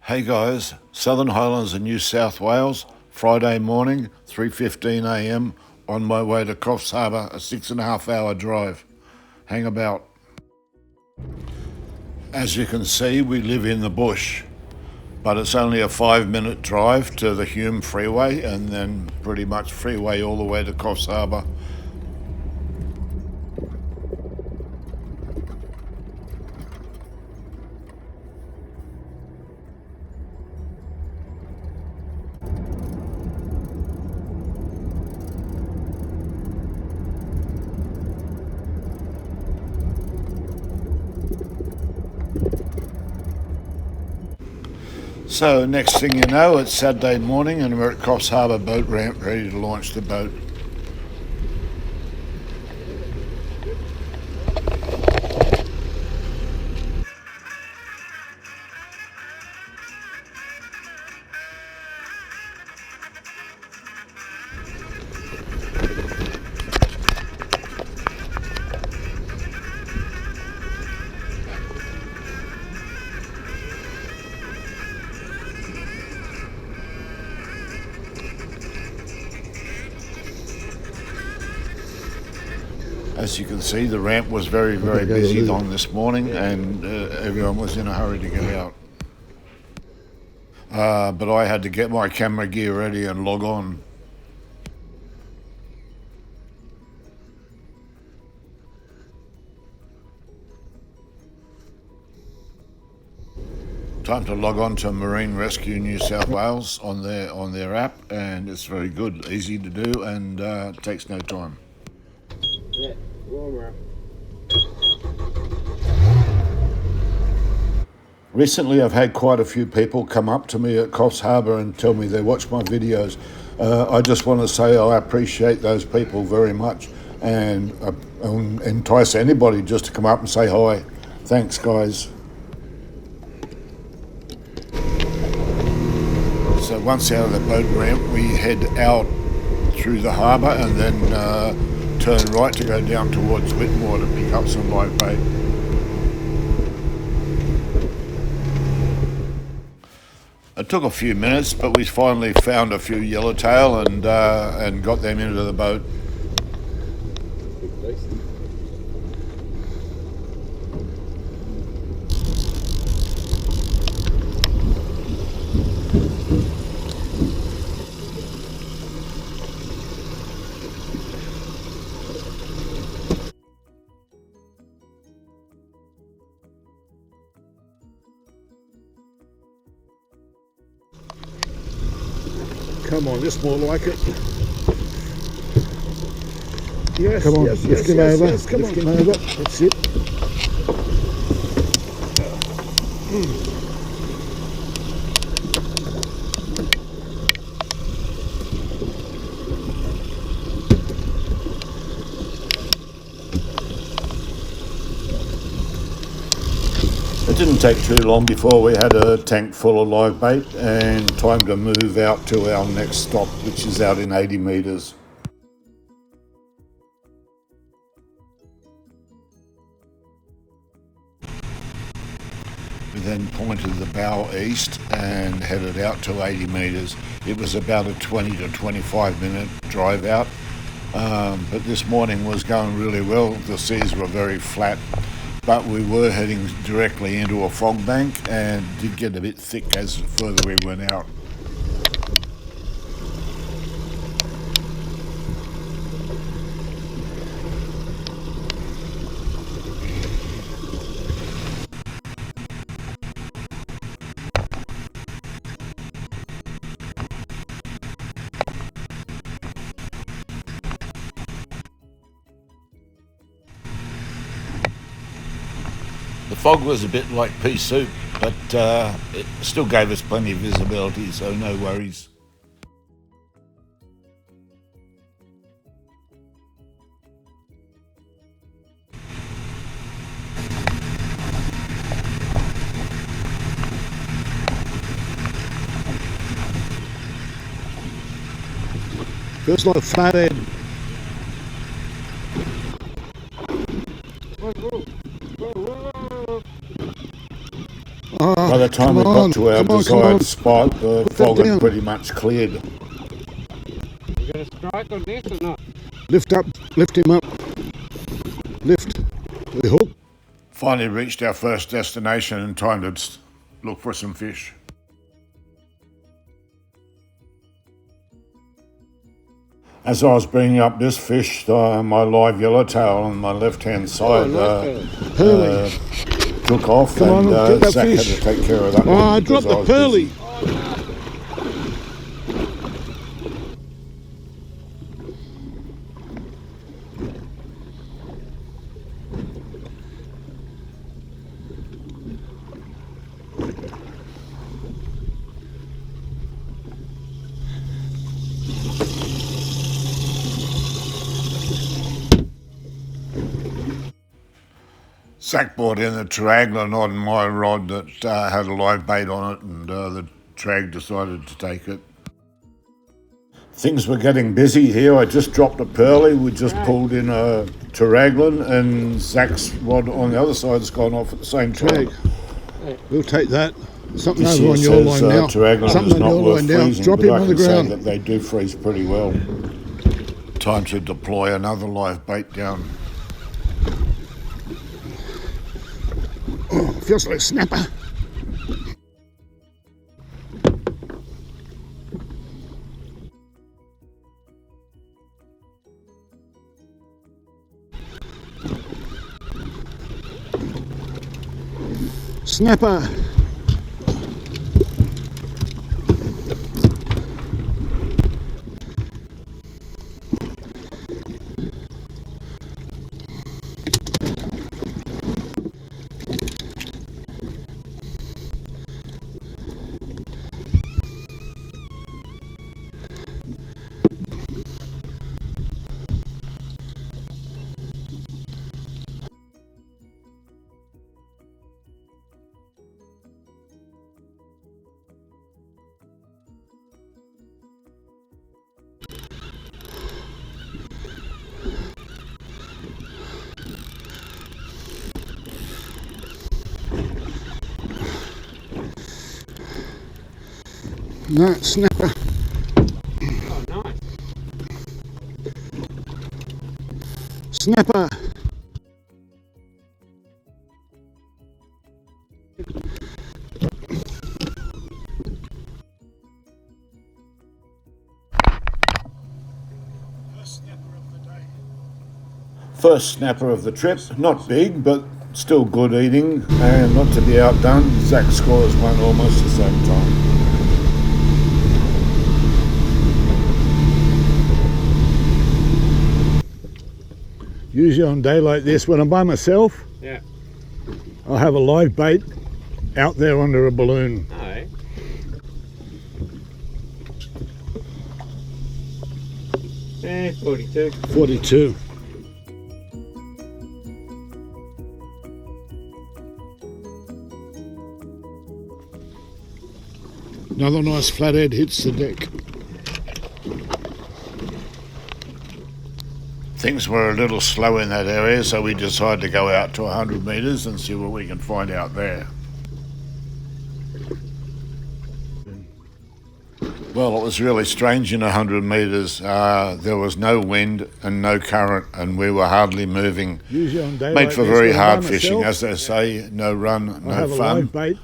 Hey guys, Southern Highlands of New South Wales, Friday morning, 3:15 a.m, on my way to Coffs Harbour, a 6.5 hour drive. Hang about. As you can see, we live in the bush, but it's only a 5-minute drive to the Hume Freeway and then pretty much freeway all the way to Coffs Harbour. So next thing you know, it's Saturday morning and we're at Coffs Harbour boat ramp ready to launch the boat. As you can see, the ramp was very busy on this morning and everyone was in a hurry to get out. But I had to get my camera gear ready and log on. Time to log on to Marine Rescue New South Wales on their app, and it's very good, easy to do, and takes no time. Yeah, warmer. Recently, I've had quite a few people come up to me at Coffs Harbour and tell me they watch my videos. I just want to say I appreciate those people very much, and entice anybody just to come up and say hi. Thanks, guys. So once out of the boat ramp, we head out through the harbour and then turn right to go down towards Whitmore to pick up some live bait. It took a few minutes, but we finally found a few yellowtail and got them into the boat. Come on, just more like it. Yes, Come on, yes, lift yes, him yes, over. yes, come Lift on. him over. That's it. It didn't take too long before we had a tank full of live bait and time to move out to our next stop, which is out in 80 metres. We then pointed the bow east and headed out to 80 metres. It was about a 20 to 25 minute drive out, but this morning was going really well. The seas were very flat, but we were heading directly into a fog bank and did get a bit thick as further we went out. The fog was a bit like pea soup, but it still gave us plenty of visibility, so no worries. Feels like flat end. By the time we got to our desired spot, the Put that fog had down. pretty much cleared. You got a strike on this or not? Lift up, lift him up. Lift the hook. Finally reached our first destination and time to look for some fish. As I was bringing up this fish, my live yellowtail on my left-hand side Pearly. took off, Come on, and get that Zak had fish. to take care of that Oh, one I because dropped the was pearly. busy. Zak brought in a tragler on my rod that had a live bait on it, and the trag decided to take it. Things were getting busy here. I just dropped a pearly. We just pulled in a taraglin, and Zak's rod on the other side has gone off at the same time. Trag. We'll take that. Something This over here on your says line now. taraglin is Something on not your worth line now. freezing, Drop but him I on the can say ground. that they do freeze pretty well. Time to deploy another live bait down. Oh, feels like a snapper. Snapper. No, snapper. Oh, nice. Snapper. First snapper of the trip, not big, but still good eating, and not to be outdone, Zak scores one almost the same time. Usually on a day like this, when I'm by myself, Yeah. I'll have a live bait out there under a balloon. Oh, eh? Eh, 42. 42. Another nice flathead hits the deck. Things were a little slow in that area, so we decided to go out to 100 metres and see what we can find out there. Well, it was really strange in 100 metres. There was no wind and no current, and we were hardly moving. Usually on a day Made like for this, very when I'm hard by fishing, myself, as they say, no run, I'll no have a fun. live bait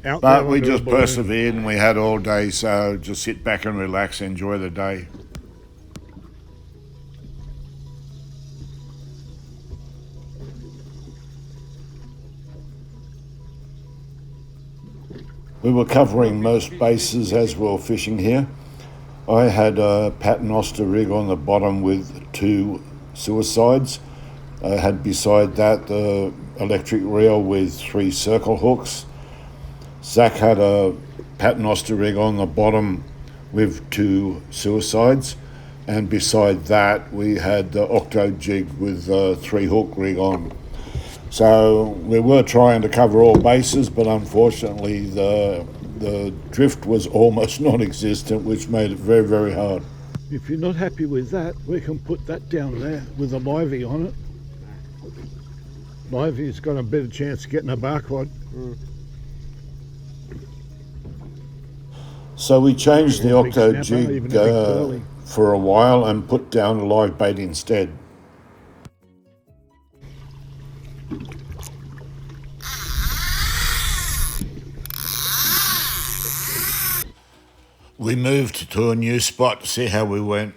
out But there we under a just balloon. persevered, and we had all day, so just sit back and relax, enjoy the day. We were covering most bases as we were fishing here. I had a paternoster rig on the bottom with 2 suicides. I had beside that the electric reel with 3 circle hooks. Zak had a paternoster rig on the bottom with 2 suicides, and beside that we had the octo jig with a 3 hook rig on. So we were trying to cover all bases, but unfortunately the drift was almost non-existent, which made it very, very hard. If you're not happy with that, we can put that down there with a livey on it. Livey's got a better chance of getting a bark rod. So we changed the Or a big octo snapper, jig even a big burley. for a while and put down a live bait instead. We moved to a new spot to see how we went.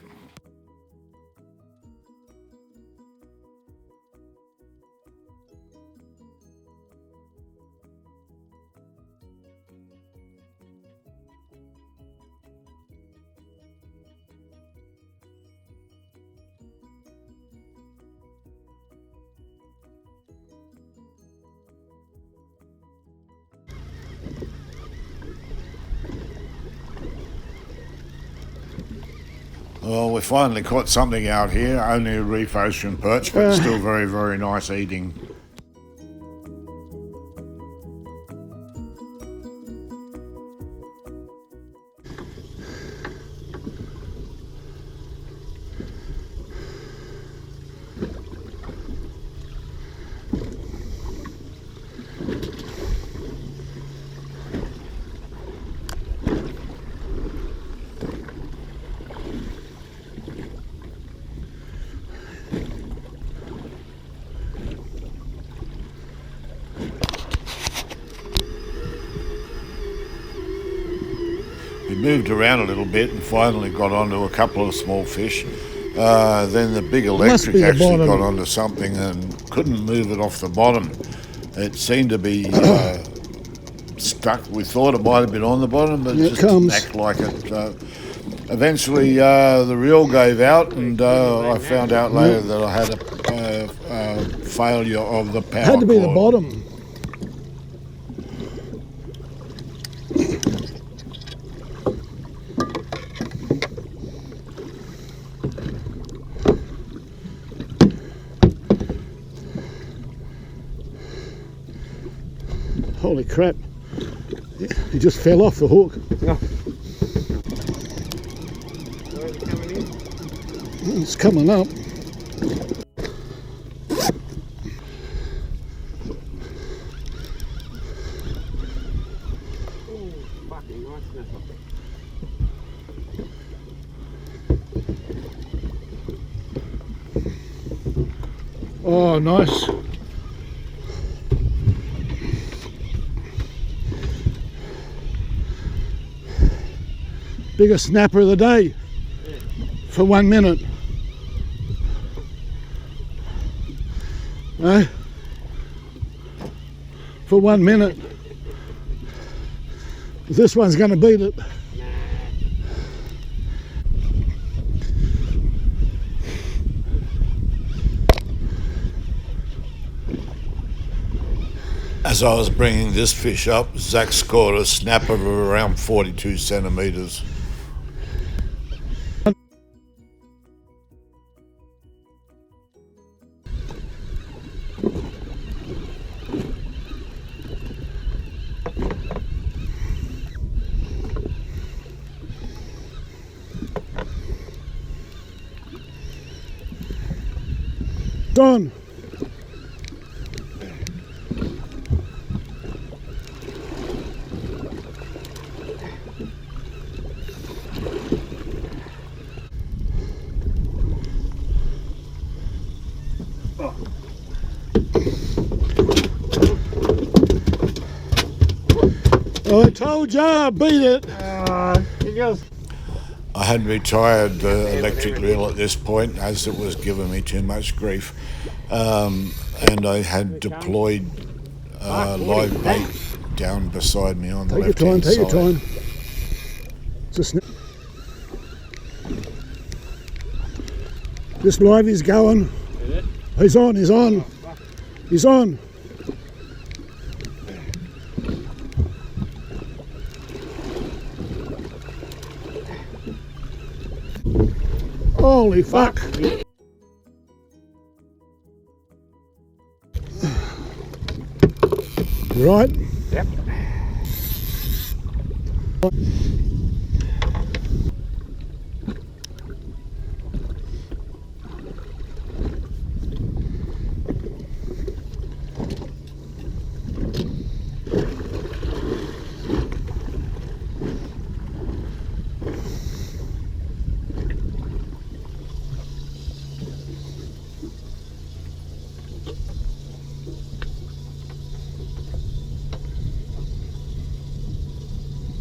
Well, we finally caught something out here, only a reef ocean perch, but still very, very nice eating. We moved around a little bit and finally got onto a couple of small fish. Then the big electric actually got onto something and couldn't move it off the bottom. It seemed to be stuck. We thought it might have been on the bottom, but it just didn't act like it. Eventually, the reel gave out, and I found out later that I had a failure of the power cord. Had to be the bottom. Holy crap, he just fell off the hook. Yeah. Where is it coming in? It's coming up. Ooh, fucking nice snapper. Oh, nice. Biggest snapper of the day for 1 minute. Eh? For 1 minute. This one's going to beat it. As I was bringing this fish up, Zach scored a snapper of around 42 centimetres. Done. I told you, I beat it. He goes. I had retired the electric reel at this point as it was giving me too much grief, and I had deployed live bait down beside me on the left-hand side. Take your time. Just this live is going. He's on. He's on. He's on. Holy fuck. Right? Yep.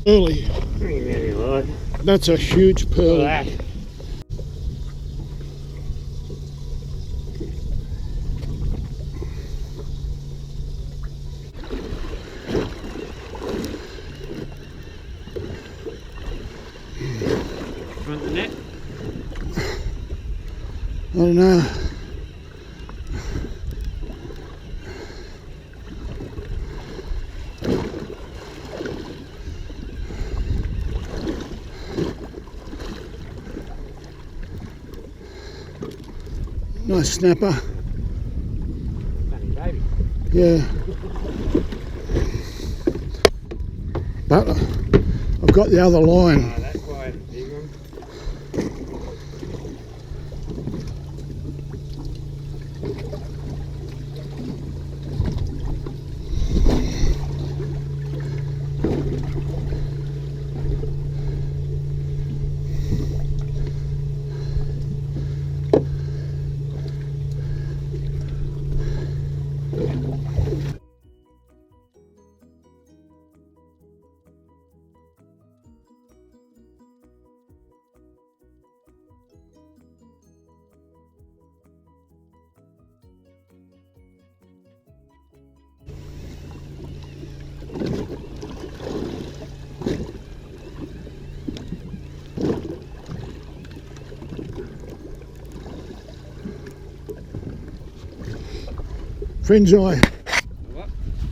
Early. Really good. That's a huge Look pearl. at that. Want the net? I don't know. Nice snapper. Funny baby. Yeah. But I've got the other line. Oh, that's why it's a big one. Fringe eye. What?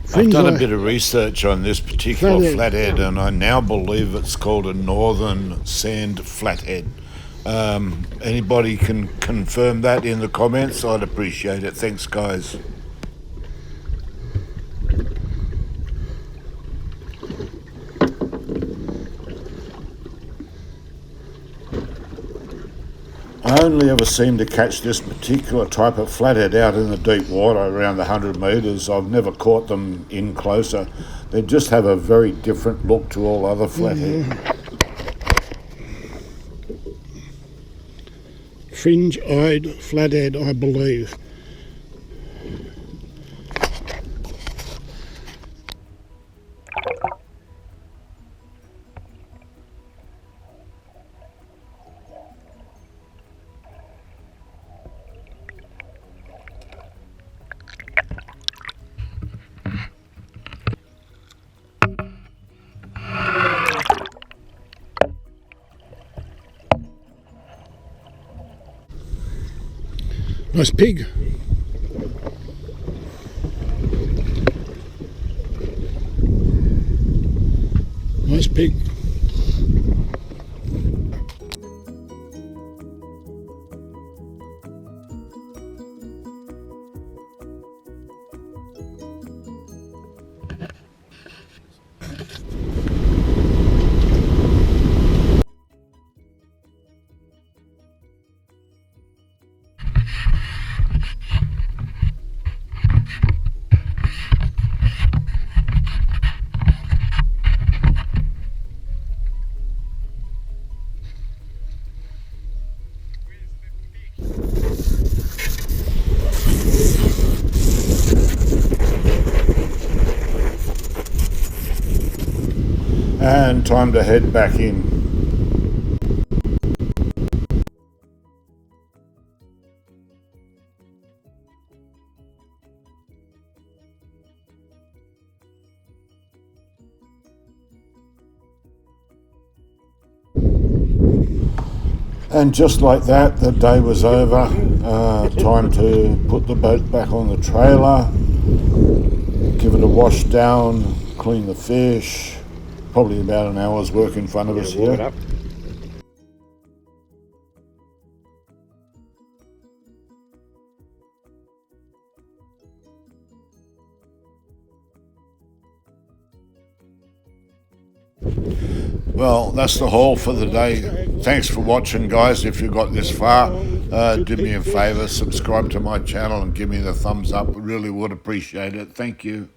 I've Fringe done a eye. bit of research on this particular Flathead. flathead, and I now believe it's called a northern sand flathead. Anybody can confirm that in the comments? I'd appreciate it. Thanks, guys. I only ever seem to catch this particular type of flathead out in the deep water around the 100 metres. I've never caught them in closer. They just have a very different look to all other flathead. Fringe-eyed flathead, I believe. Nice pig. Nice pig. And time to head back in. And just like that, the day was over. Time to put the boat back on the trailer, give it a wash down, clean the fish. Probably about an hour's work in front of us Warm it here. up. Well, that's the haul for the day. Thanks for watching, guys. If you got this far, do me a favour, subscribe to my channel and give me the thumbs up. I really would appreciate it. Thank you.